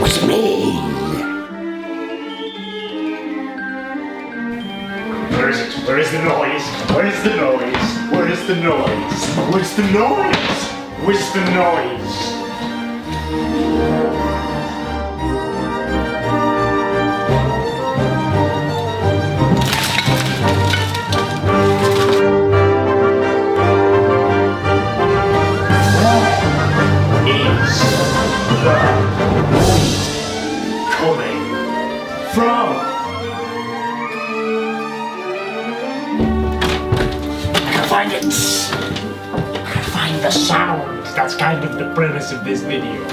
Was mean. Where is it? Where is the noise? Where is the noise? Where is the noise? Where's the noise? Where's the noise? Coming from. I can find it. I can find the sound. That's kind of the premise of this video.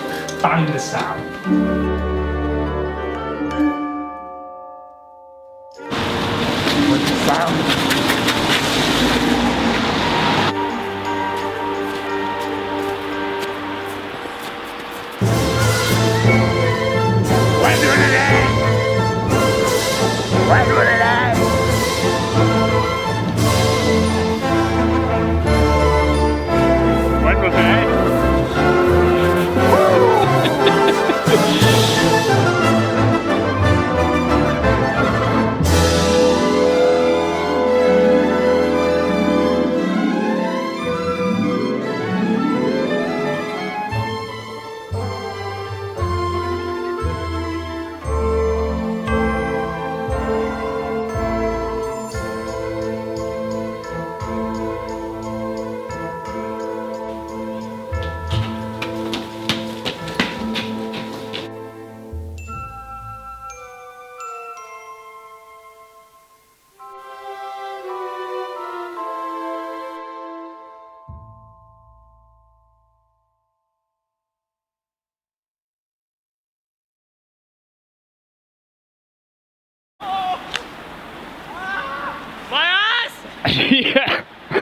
Find the sound. What's the sound? Yeah.